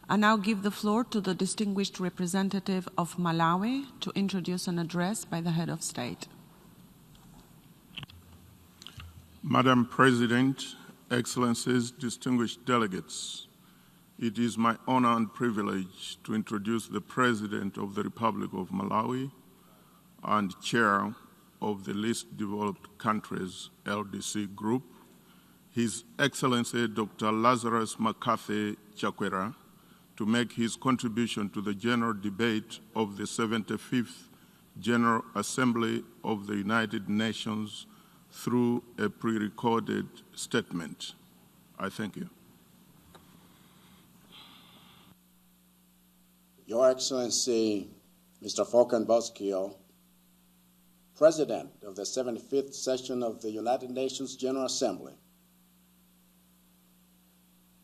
I now give the floor to the distinguished representative of Malawi to introduce an address by the head of state. Madam President, Excellencies, distinguished delegates, it is my honor and privilege to introduce the President of the Republic of Malawi and Chair of the Least Developed Countries LDC Group, His Excellency Dr. Lazarus McCarthy Chakwera, to make his contribution to the general debate of the 75th General Assembly of the United Nations through a pre-recorded statement. I thank you. Your Excellency, Mr. Volkan Bozkır, President of the 75th session of the United Nations General Assembly,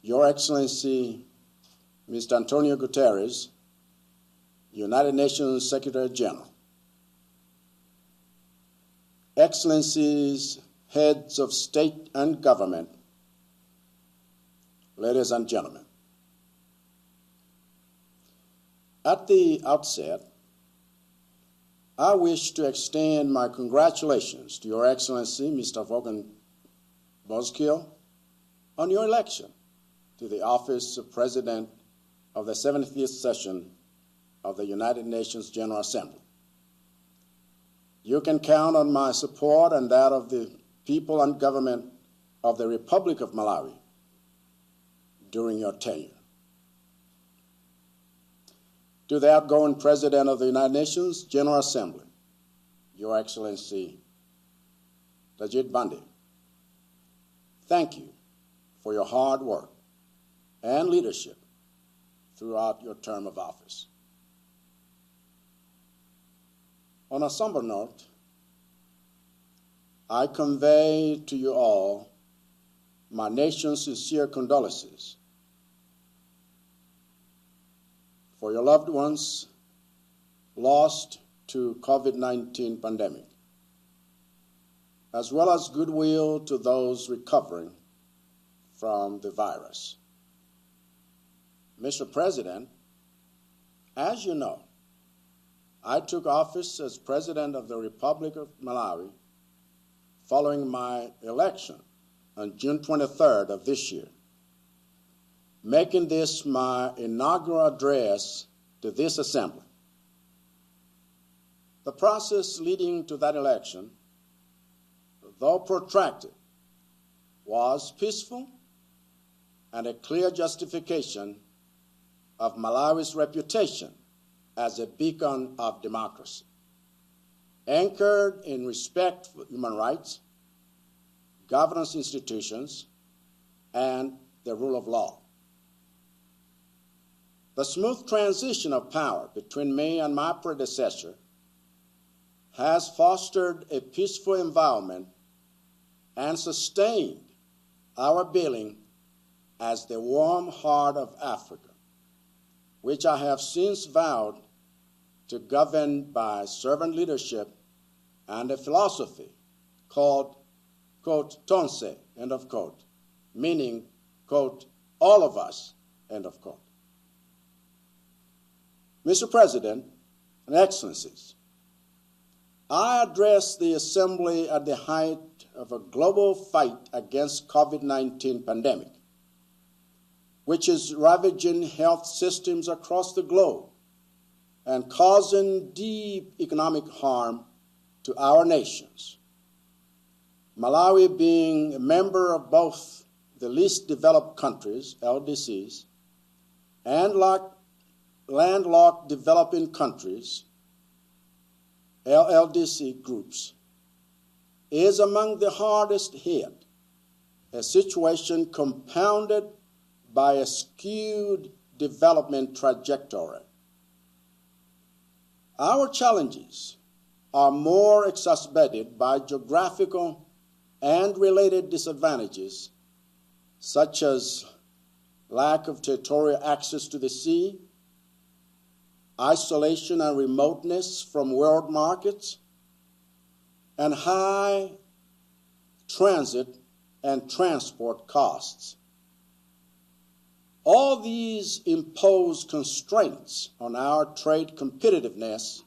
Your Excellency, Mr. Antonio Guterres, United Nations Secretary General, Excellencies, heads of state and government, ladies and gentlemen. At the outset, I wish to extend my congratulations to Your Excellency, Mr. Volkan Bozkır, on your election to the office of President of the 75th session of the United Nations General Assembly. You can count on my support and that of the people and government of the Republic of Malawi during your tenure. To the outgoing President of the United Nations General Assembly, Your Excellency Tajid Bandi, thank you for your hard work and leadership throughout your term of office. On a somber note, I convey to you all my nation's sincere condolences for your loved ones lost to COVID-19 pandemic, as well as goodwill to those recovering from the virus. Mr. President, as you know, I took office as President of the Republic of Malawi following my election on June 23rd of this year, making this my inaugural address to this assembly. The process leading to that election, though protracted, was peaceful and a clear justification of Malawi's reputation as a beacon of democracy, anchored in respect for human rights, governance institutions, and the rule of law. The smooth transition of power between me and my predecessor has fostered a peaceful environment and sustained our billing as the warm heart of Africa, which I have since vowed to govern by servant leadership and a philosophy called, quote, tonse, end of quote, meaning, quote, all of us, end of quote. Mr. President and Excellencies, I address the Assembly at the height of a global fight against COVID-19 pandemic, which is ravaging health systems across the globe and causing deep economic harm to our nations. Malawi, being a member of both the least developed countries, LDCs, and landlocked developing countries, LLDC groups, is among the hardest hit, a situation compounded by a skewed development trajectory. Our challenges are more exacerbated by geographical and related disadvantages, such as lack of territorial access to the sea, isolation and remoteness from world markets, and high transit and transport costs. All these impose constraints on our trade competitiveness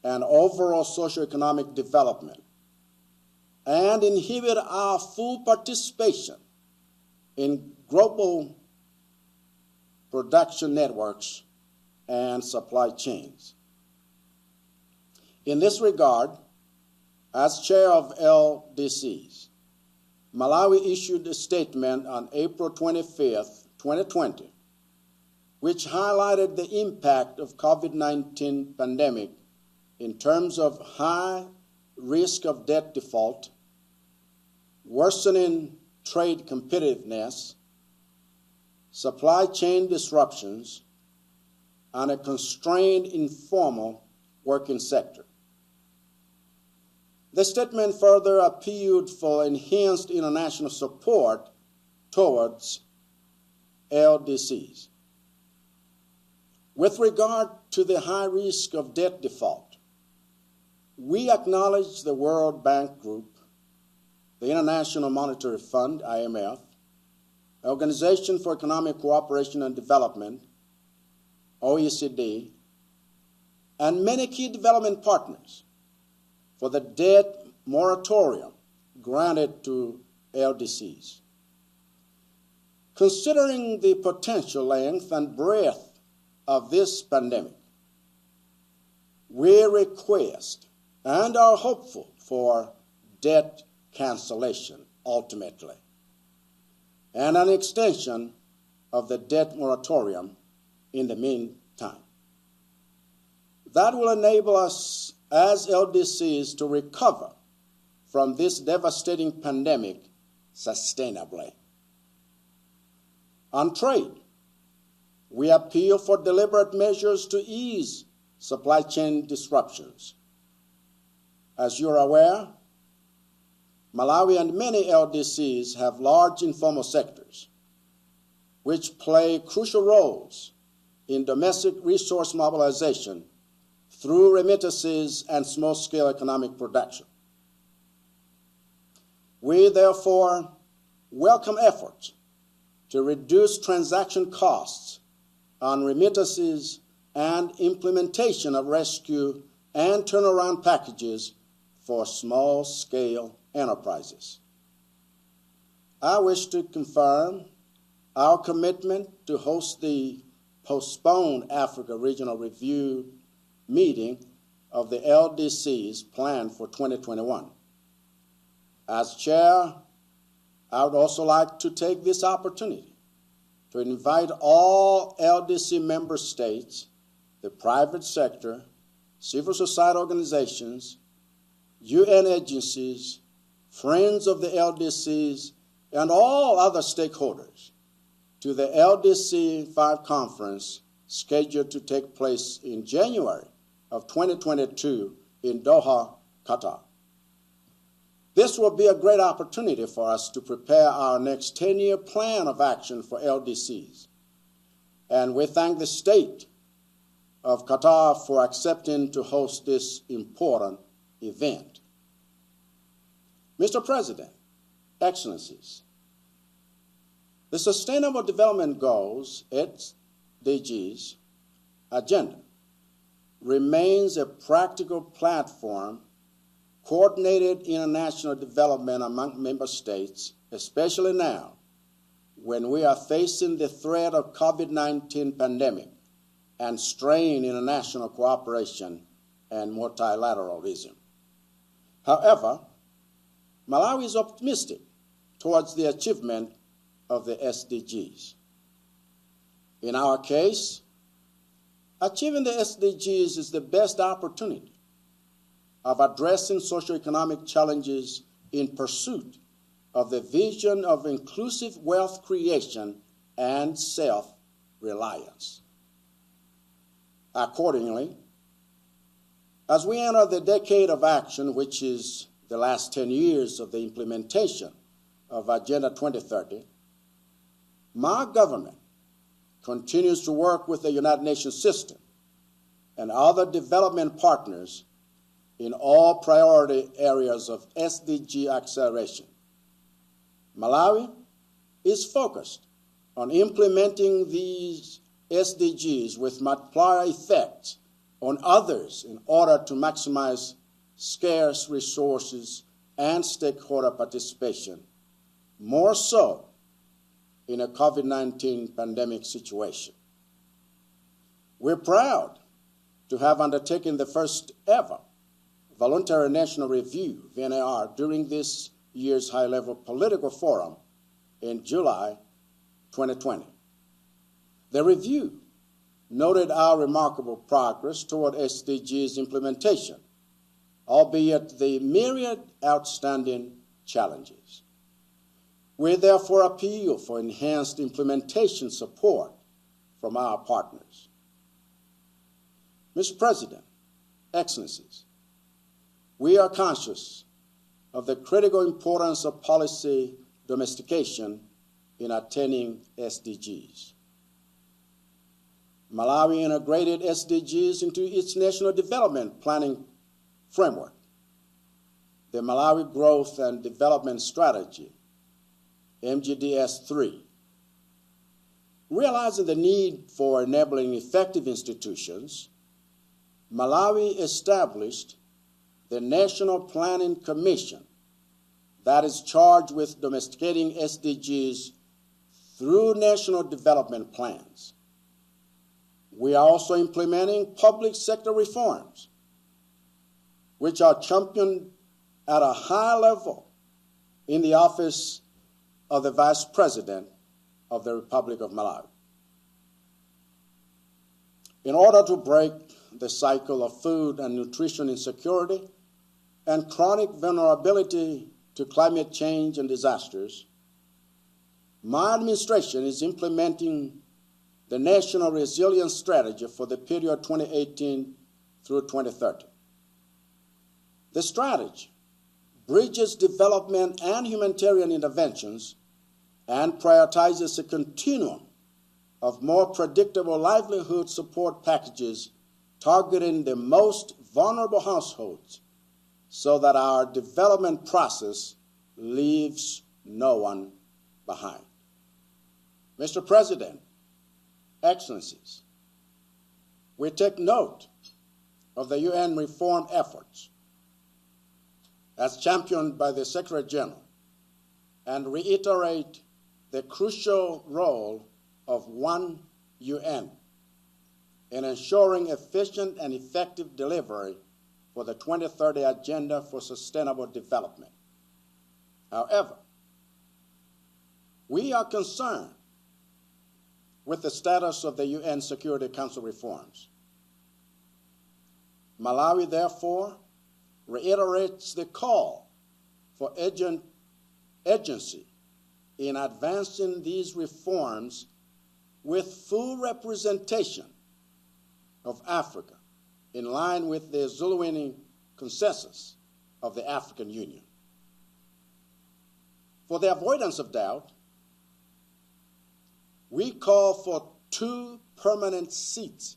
and overall socioeconomic development, and inhibit our full participation in global production networks and supply chains. In this regard, as chair of LDCs, Malawi issued a statement on April 25th, 2020, which highlighted the impact of COVID-19 pandemic in terms of high risk of debt default, worsening trade competitiveness, supply chain disruptions, and a constrained informal working sector. The statement further appealed for enhanced international support towards LDCs. With regard to the high risk of debt default, we acknowledge the World Bank Group, the International Monetary Fund, IMF, Organization for Economic Cooperation and Development, OECD, and many key development partners for the debt moratorium granted to LDCs. Considering the potential length and breadth of this pandemic, we request and are hopeful for debt cancellation ultimately, and an extension of the debt moratorium in the meantime. That will enable us as LDCs to recover from this devastating pandemic sustainably. On trade, we appeal for deliberate measures to ease supply chain disruptions. As you're aware, Malawi and many LDCs have large informal sectors, which play crucial roles in domestic resource mobilization through remittances and small-scale economic production. We therefore welcome efforts to reduce transaction costs on remittances and implementation of rescue and turnaround packages for small-scale enterprises. I wish to confirm our commitment to host the postponed Africa Regional Review meeting of the LDCs planned for 2021. As chair, I would also like to take this opportunity to invite all LDC member states, the private sector, civil society organizations, UN agencies, friends of the LDCs, and all other stakeholders to the LDC 5 conference scheduled to take place in January of 2022 in Doha, Qatar. This will be a great opportunity for us to prepare our next 10-year plan of action for LDCs. And we thank the state of Qatar for accepting to host this important event. Mr. President, Excellencies, the Sustainable Development Goals, SDGs, agenda remains a practical platform coordinated international development among member states, especially now when we are facing the threat of COVID-19 pandemic and strained international cooperation and multilateralism. However, Malawi is optimistic towards the achievement of the SDGs. In our case, achieving the SDGs is the best opportunity of addressing socioeconomic challenges in pursuit of the vision of inclusive wealth creation and self-reliance. Accordingly, as we enter the decade of action, which is the last 10 years of the implementation of Agenda 2030, my government continues to work with the United Nations system and other development partners in all priority areas of SDG acceleration. Malawi is focused on implementing these SDGs with multiplier effect on others in order to maximize scarce resources and stakeholder participation, more so in a COVID-19 pandemic situation. We're proud to have undertaken the first ever voluntary national review, VNAR, during this year's high-level political forum in July 2020. The review noted our remarkable progress toward SDGs implementation, albeit the myriad outstanding challenges. We therefore appeal for enhanced implementation support from our partners. Mr. President, Excellencies, we are conscious of the critical importance of policy domestication in attaining SDGs. Malawi integrated SDGs into its national development planning framework, the Malawi Growth and Development Strategy, MGDS-3. Realizing the need for enabling effective institutions, Malawi established the National Planning Commission that is charged with domesticating SDGs through national development plans. We are also implementing public sector reforms, which are championed at a high level in the office of the Vice President of the Republic of Malawi. In order to break the cycle of food and nutrition insecurity and chronic vulnerability to climate change and disasters, my administration is implementing the National Resilience Strategy for the period 2018 through 2030. The strategy bridges development and humanitarian interventions and prioritizes a continuum of more predictable livelihood support packages targeting the most vulnerable households so that our development process leaves no one behind. Mr. President, Excellencies, we take note of the UN reform efforts as championed by the Secretary General and reiterate the crucial role of one UN in ensuring efficient and effective delivery for the 2030 Agenda for Sustainable Development. However, we are concerned with the status of the UN Security Council reforms. Malawi, therefore, reiterates the call for urgency in advancing these reforms with full representation of Africa in line with the Zuluwini consensus of the African Union. For the avoidance of doubt, we call for 2 permanent seats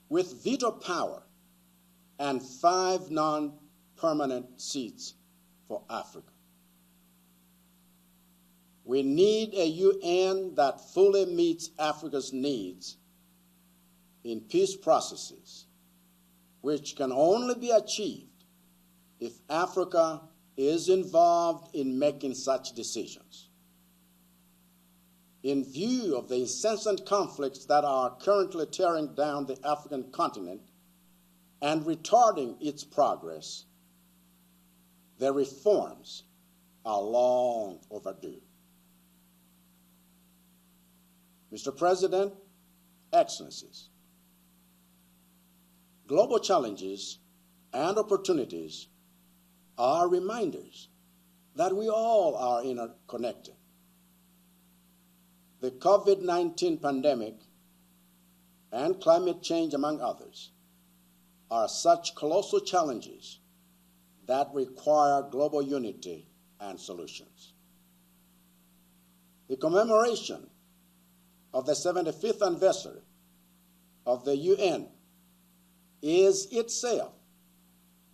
with veto power and 5 non-permanent seats for Africa. We need a UN that fully meets Africa's needs in peace processes, which can only be achieved if Africa is involved in making such decisions. In view of the incessant conflicts that are currently tearing down the African continent and retarding its progress, the reforms are long overdue. Mr. President, Excellencies, global challenges and opportunities are reminders that we all are interconnected. The COVID-19 pandemic and climate change, among others, are such colossal challenges that require global unity and solutions. The commemoration of the 75th anniversary of the UN is itself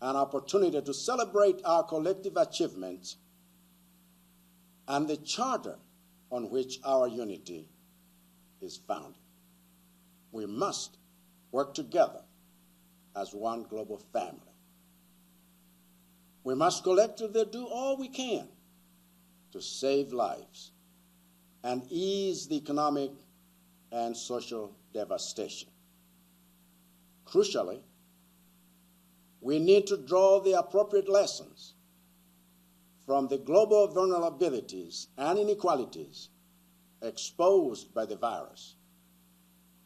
an opportunity to celebrate our collective achievements and the charter on which our unity is founded. We must work together as one global family. We must collectively do all we can to save lives and ease the economic and social devastation. Crucially, we need to draw the appropriate lessons from the global vulnerabilities and inequalities exposed by the virus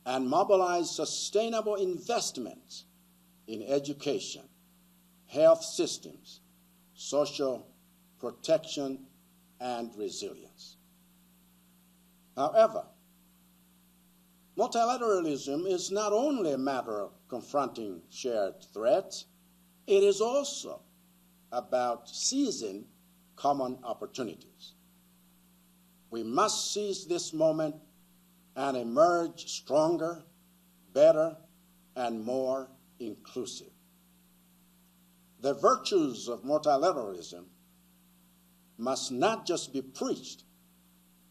and mobilize sustainable investments in education, health systems, social protection, and resilience. However, multilateralism is not only a matter of confronting shared threats, it is also about seizing common opportunities. We must seize this moment and emerge stronger, better, and more inclusive. The virtues of multilateralism must not just be preached,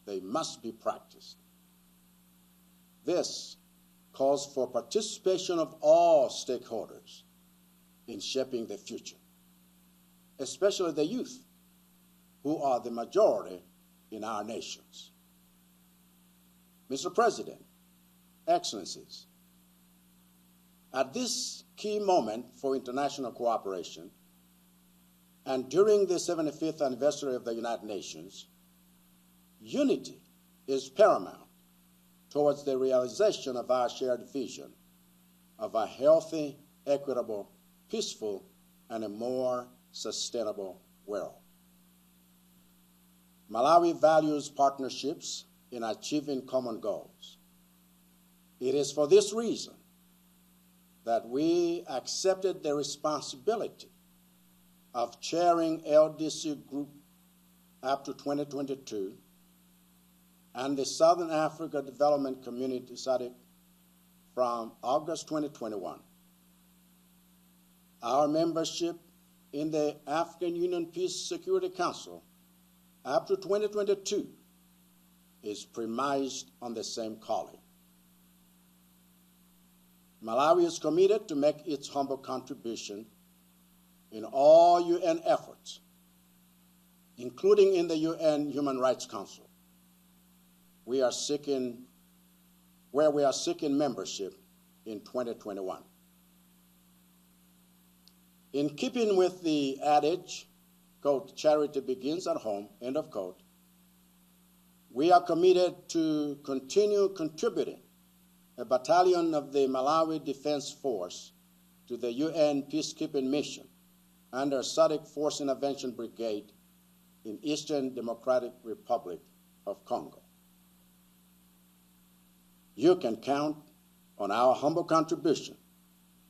they must be practiced. This calls for participation of all stakeholders in shaping the future, especially the youth, who are the majority in our nations. Mr. President, Excellencies, at this key moment for international cooperation and during the 75th anniversary of the United Nations, unity is paramount towards the realization of our shared vision of a healthy, equitable, peaceful, and a more sustainable world. Malawi values partnerships in achieving common goals. It is for this reason that we accepted the responsibility of chairing LDC Group up to 2022 and the Southern Africa Development Community SADC from August 2021. Our membership in the African Union Peace Security Council up to 2022 is premised on the same calling. Malawi is committed to make its humble contribution in all UN efforts, including in the UN Human Rights Council, where we are seeking membership in 2021. In keeping with the adage, quote, charity begins at home, end of quote, we are committed to continue contributing a battalion of the Malawi Defense Force to the UN peacekeeping mission under SADC Force Intervention Brigade in Eastern Democratic Republic of Congo. You can count on our humble contribution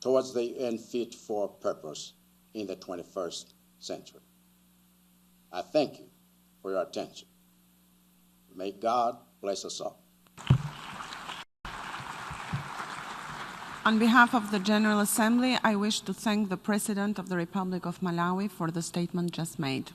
towards the UN fit for purpose in the 21st century. I thank you for your attention. May God bless us all. On behalf of the General Assembly, I wish to thank the President of the Republic of Malawi for the statement just made.